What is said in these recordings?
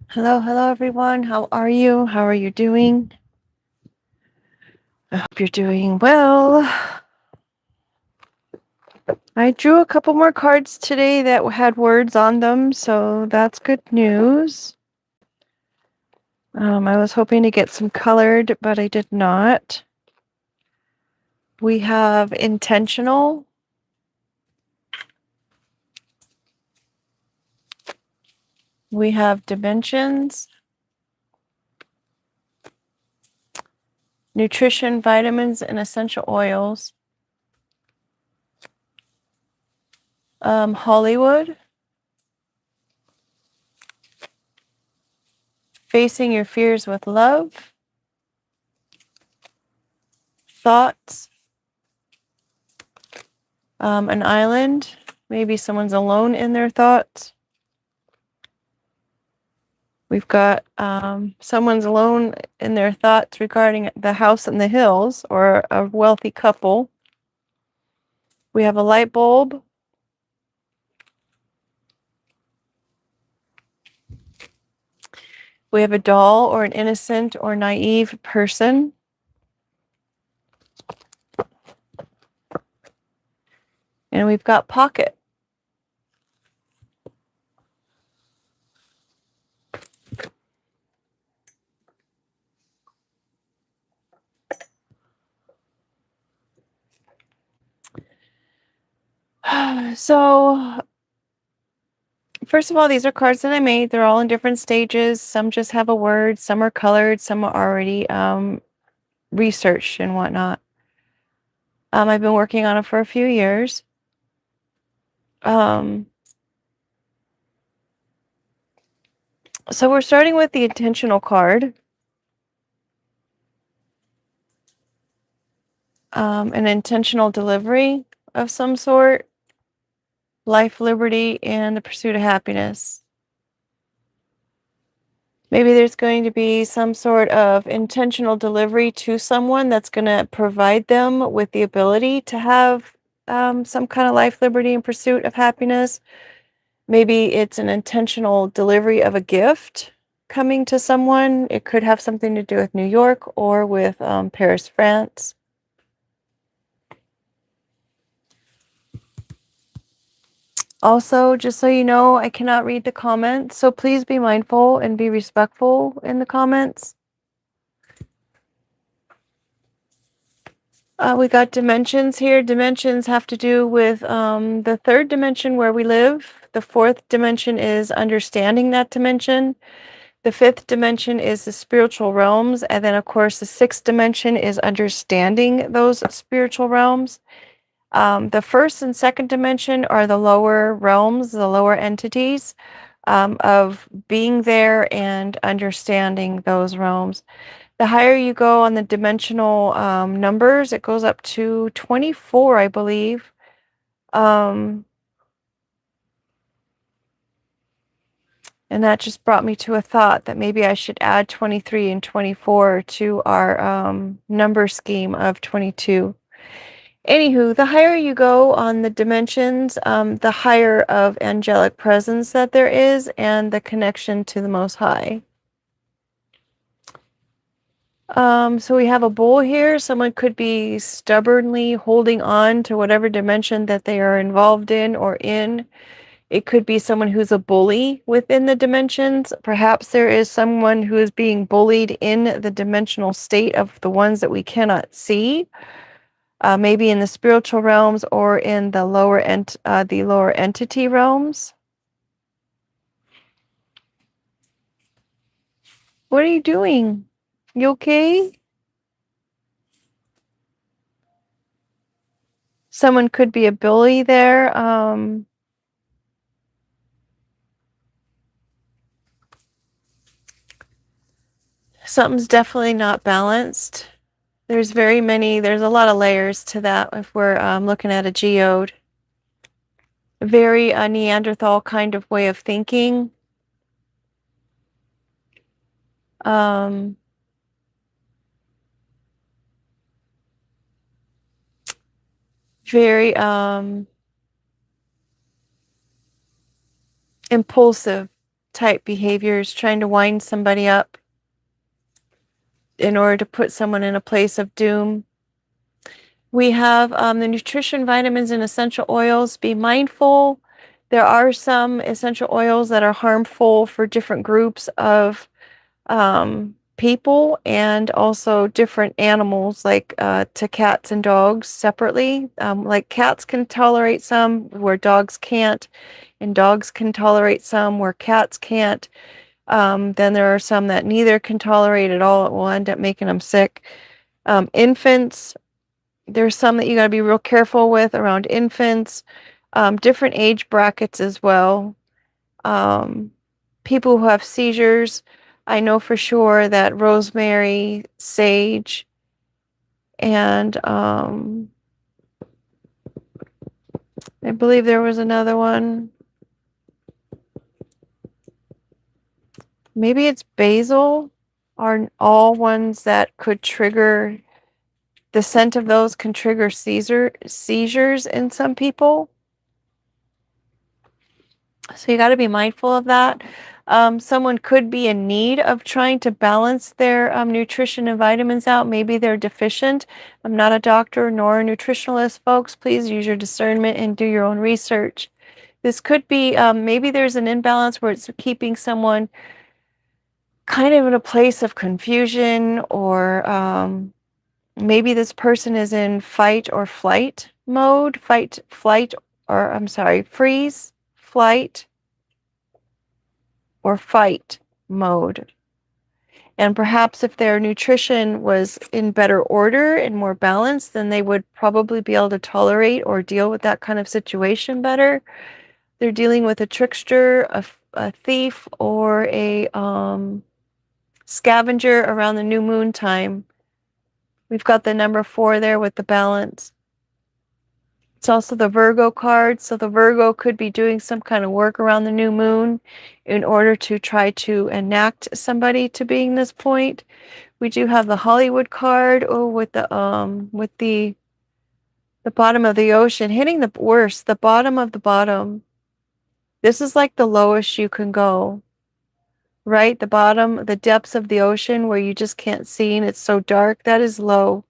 Hello, everyone. How are you? How are you doing? I hope you're doing well. I drew a couple more cards today that had words on them, so that's good news. I was hoping to get some colored, but I did not. We have intentional. We have dimensions. Nutrition, vitamins, and essential oils. Hollywood. Facing your fears with love. Thoughts. An island. Maybe someone's alone in their thoughts. We've got someone's alone in their thoughts regarding the house in the hills or a wealthy couple. We have a light bulb. We have a doll or an innocent or naive person. And we've got pocket. So, first of all, these are cards that I made. They're all in different stages. Some just have a word, some are colored, some are already researched and whatnot. I've been working on it for a few years. So we're starting with the intentional card. An intentional delivery of some sort, life, liberty, and the pursuit of happiness. Maybe there's going to be some sort of intentional delivery to someone that's going to provide them with the ability to have some kind of life, liberty, and pursuit of happiness. Maybe it's an intentional delivery of a gift coming to someone. It could have something to do with New York or with Paris, France. Also, just so you know, I cannot read the comments, so please be mindful and be respectful in the comments. We got dimensions here. Dimensions have to do with the third dimension where we live. The fourth dimension is understanding that dimension. The fifth dimension is the spiritual realms. And then, of course, the sixth dimension is understanding those spiritual realms. The first and second dimension are the lower realms, the lower entities of being there and understanding those realms. The higher you go on the dimensional numbers, it goes up to 24, I believe. And that just brought me to a thought that maybe I should add 23 and 24 to our number scheme of 22. Anywho, the higher you go on the dimensions, the higher of angelic presence that there is and the connection to the Most High. So we have a bull here. Someone could be stubbornly holding on to whatever dimension that they are involved in or in. It could be someone who's a bully within the dimensions. Perhaps there is someone who is being bullied in the dimensional state of the ones that we cannot see. Maybe in the spiritual realms or in the lower entity realms. What are you doing? You okay? Someone could be a bully there. Something's definitely not balanced. There's a lot of layers to that if we're looking at a geode. Very Neanderthal kind of way of thinking. Very impulsive type behaviors, trying to wind somebody up in order to put someone in a place of doom. We have the nutrition, vitamins, and essential oils. Be mindful. There are some essential oils that are harmful for different groups of people and also different animals, like to cats and dogs separately. Like cats can tolerate some where dogs can't, and dogs can tolerate some where cats can't. Then there are some that neither can tolerate at all. It will end up making them sick. Infants, there's some that you got to be real careful with around infants. Different age brackets as well. People who have seizures, I know for sure that rosemary, sage, and I believe there was another one. Maybe it's basil, are all ones that could trigger, the scent of those can trigger seizures in some people. So you got to be mindful of that. Someone could be in need of trying to balance their nutrition and vitamins out. Maybe they're deficient. I'm not a doctor nor a nutritionalist, folks. Please use your discernment and do your own research. This could be, maybe there's an imbalance where it's keeping someone kind of in a place of confusion, or maybe this person is in fight or flight mode, freeze, flight, or fight mode. And perhaps if their nutrition was in better order and more balanced, then they would probably be able to tolerate or deal with that kind of situation better. They're dealing with a trickster, a thief, or a scavenger around the new moon time. We've got the number 4 there with the balance. It's also the Virgo card, so the Virgo could be doing some kind of work around the new moon in order to try to enact somebody to being this point. We do have the Hollywood card, with the bottom of the ocean, hitting the worst, the bottom of the bottom. This is like the lowest you can go, right? The bottom, the depths of the ocean where you just can't see and it's so dark, that is low.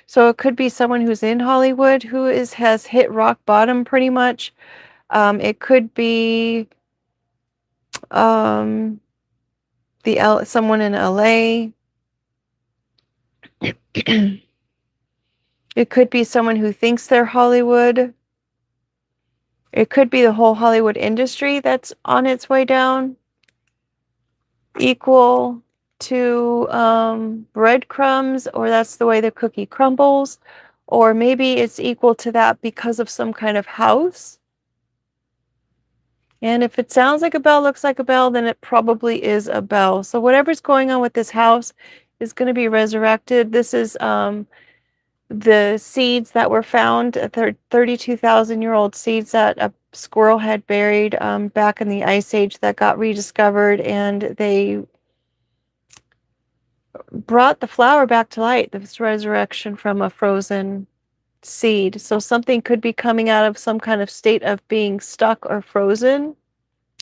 So it could be someone who's in Hollywood who has hit rock bottom pretty much. It could be someone in LA. It could be someone who thinks they're Hollywood. It could be the whole Hollywood industry that's on its way down. Equal to breadcrumbs, or that's the way the cookie crumbles. Or maybe it's equal to that because of some kind of house. And if it sounds like a bell, looks like a bell, then it probably is a bell. So whatever's going on with this house is going to be resurrected. This is the seeds that were found, 32,000-year-old seeds that a squirrel had buried back in the Ice Age that got rediscovered, and they brought the flower back to light. This resurrection from a frozen seed. So something could be coming out of some kind of state of being stuck or frozen.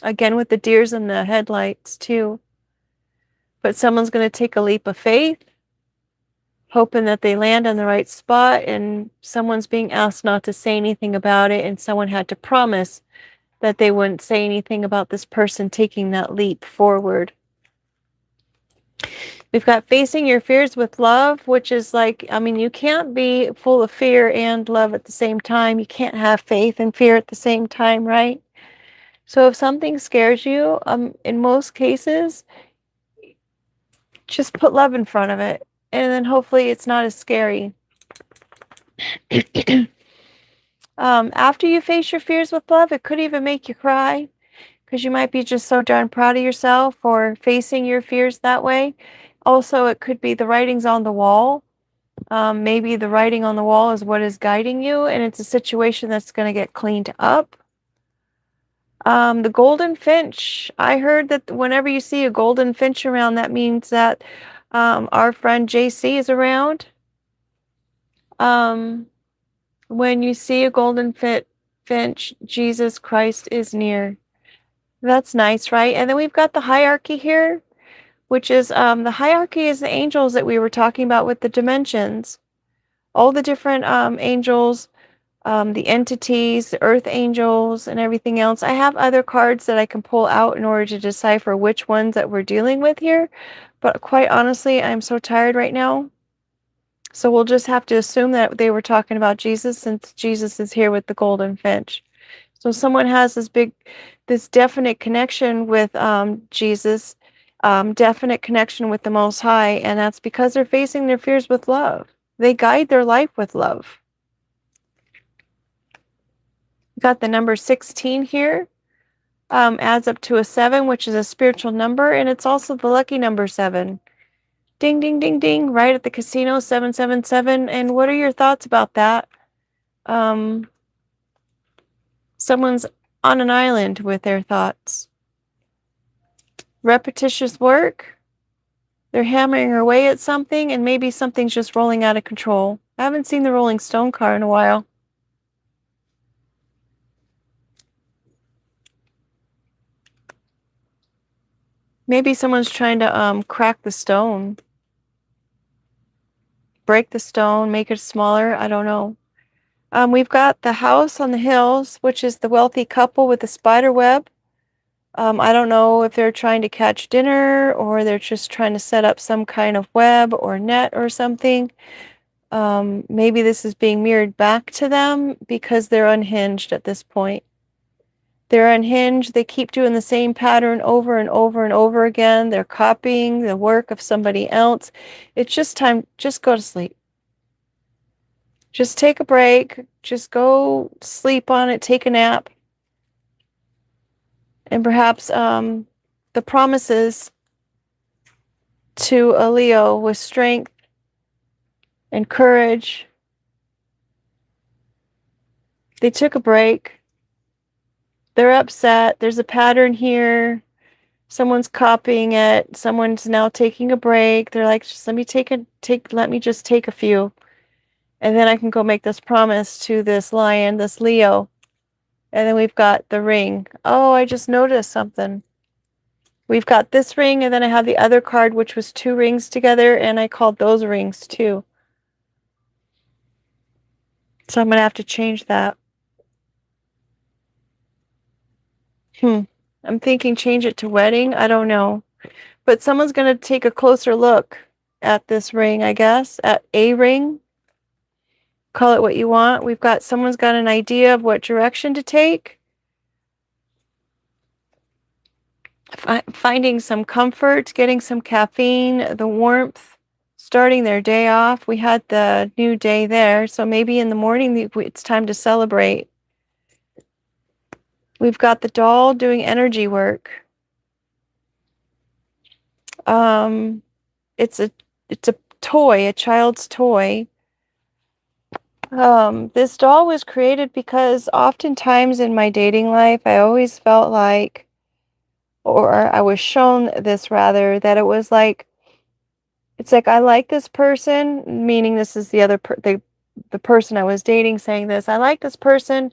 Again, with the deers and the headlights too. But someone's going to take a leap of faith, hoping that they land on the right spot, and someone's being asked not to say anything about it, and someone had to promise that they wouldn't say anything about this person taking that leap forward. We've got facing your fears with love, which is like, I mean, you can't be full of fear and love at the same time. You can't have faith and fear at the same time, right? So if something scares you, in most cases, just put love in front of it, and then hopefully it's not as scary. After you face your fears with love, it could even make you cry, because you might be just so darn proud of yourself for facing your fears that way. Also, it could be the writings on the wall. Maybe the writing on the wall is what is guiding you, and it's a situation that's going to get cleaned up. The golden finch. I heard that whenever you see a golden finch around, that means that our friend JC is around. When you see a golden finch, Jesus Christ is near. That's nice, right? And then we've got the hierarchy here, which is the hierarchy is the angels that we were talking about with the dimensions. All the different angels, the entities, the earth angels, and everything else. I have other cards that I can pull out in order to decipher which ones that we're dealing with here. But quite honestly, I'm so tired right now. So we'll just have to assume that they were talking about Jesus since Jesus is here with the golden finch. So someone has this definite connection with Jesus, definite connection with the Most High, and that's because they're facing their fears with love. They guide their life with love. Got the number 16 here. Adds up to a 7, which is a spiritual number, and it's also the lucky number 7. Ding, ding, ding, ding, right at the casino, 777. And what are your thoughts about that? Someone's on an island with their thoughts. Repetitious work. They're hammering away at something, and maybe something's just rolling out of control. I haven't seen the Rolling Stone car in a while. Maybe someone's trying to crack the stone. Break the stone, make it smaller. I don't know. We've got the house on the hills, which is the wealthy couple with the spider web. I don't know if they're trying to catch dinner or they're just trying to set up some kind of web or net or something. Maybe this is being mirrored back to them because they're unhinged at this point. They're unhinged. They keep doing the same pattern over and over and over again. They're copying the work of somebody else. It's just time. Just go to sleep. Just take a break. Just go sleep on it. Take a nap. And perhaps the promises to a Leo with strength and courage. They took a break. They're upset. There's a pattern here. Someone's copying it. Someone's now taking a break. They're like, just let me just take a few. And then I can go make this promise to this lion, this Leo. And then we've got the ring. Oh, I just noticed something. We've got this ring, and then I have the other card, which was 2 rings together, and I called those rings too. So I'm going to have to change that. I'm thinking change it to wedding. I don't know. But someone's going to take a closer look at this ring, I guess, at a ring. Call it what you want. Someone's got an idea of what direction to take. Finding some comfort, getting some caffeine, the warmth, starting their day off. We had the new day there, so maybe in the morning it's time to celebrate. We've got the doll doing energy work. It's a toy, a child's toy. This doll was created because oftentimes in my dating life, I always felt like, or I was shown this rather, that it was like, it's like I like this person, meaning this is the person I was dating saying this. I like this person,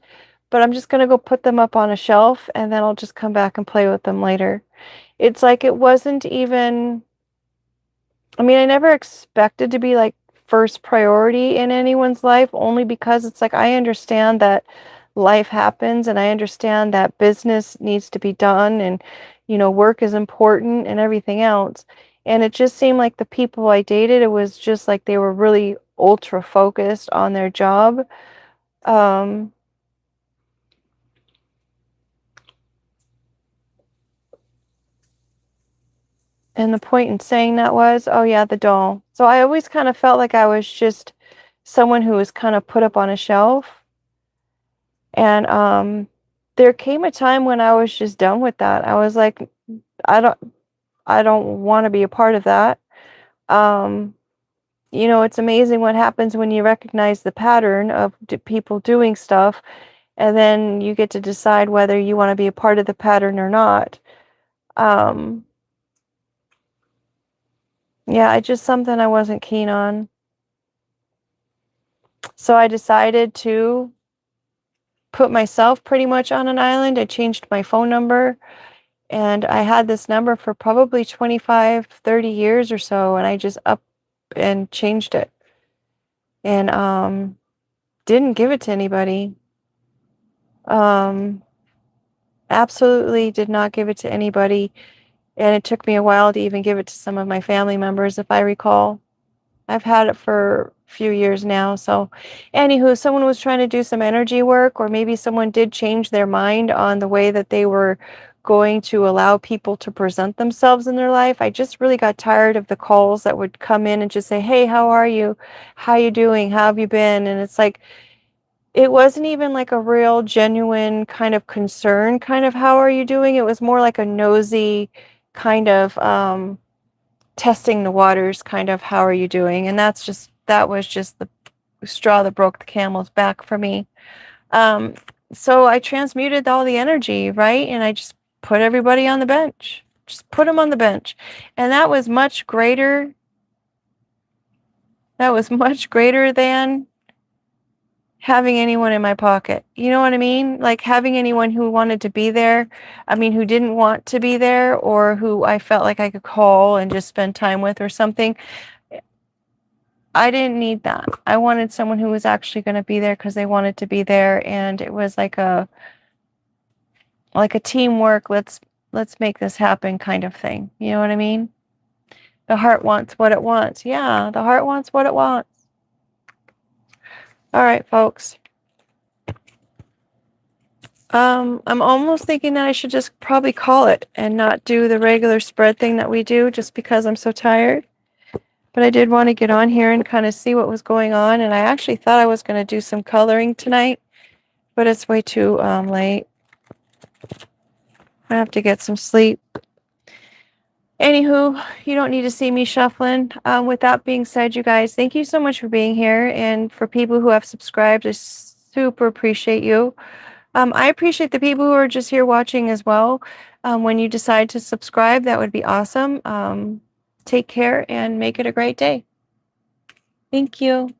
but I'm just gonna go put them up on a shelf and then I'll just come back and play with them later. It's like it wasn't even, I mean, I never expected to be like first priority in anyone's life, only because it's like I understand that life happens and I understand that business needs to be done and, work is important and everything else. And it just seemed like the people I dated, it was just like they were really ultra focused on their job. And the point in saying that was, oh yeah, the doll. So I always kind of felt like I was just someone who was kind of put up on a shelf. And there came a time when I was just done with that. I was like, I don't want to be a part of that. It's amazing what happens when you recognize the pattern of people doing stuff, and then you get to decide whether you want to be a part of the pattern or not. Yeah, it's just something I wasn't keen on. So I decided to put myself pretty much on an island. I changed my phone number And I had this number for probably 25, 30 years or so, and I just up and changed it. And didn't give it to anybody. Absolutely did not give it to anybody. And it took me a while to even give it to some of my family members, if I recall. I've had it for a few years now. So, anywho, someone was trying to do some energy work, or maybe someone did change their mind on the way that they were going to allow people to present themselves in their life. I just really got tired of the calls that would come in and just say, "Hey, how are you? How you doing? How have you been?" And it's like, it wasn't even like a real genuine kind of concern, kind of how are you doing? It was more like a nosy kind of testing the waters, kind of how are you doing? And that was just the straw that broke the camel's back for me. Um, so I transmuted all the energy, right? And I just put everybody on the bench. Just put them on the bench. And that was much greater. That was much greater than having anyone in my pocket. You know what I mean? Like having anyone who wanted to be there. I mean, who didn't want to be there, or who I felt like I could call and just spend time with or something. I didn't need that. I wanted someone who was actually going to be there because they wanted to be there, and it was like a teamwork, let's make this happen kind of thing. You know what I mean? The heart wants what it wants. Yeah, the heart wants what it wants. All right, folks. I'm almost thinking that I should just probably call it and not do the regular spread thing that we do, just because I'm so tired. But I did want to get on here and kind of see what was going on, and I actually thought I was going to do some coloring tonight, but it's way too late. I have to get some sleep. Anywho, you don't need to see me shuffling. With that being said, you guys, thank you so much for being here. And for people who have subscribed, I super appreciate you. I appreciate the people who are just here watching as well. When you decide to subscribe, that would be awesome. Take care and make it a great day. Thank you.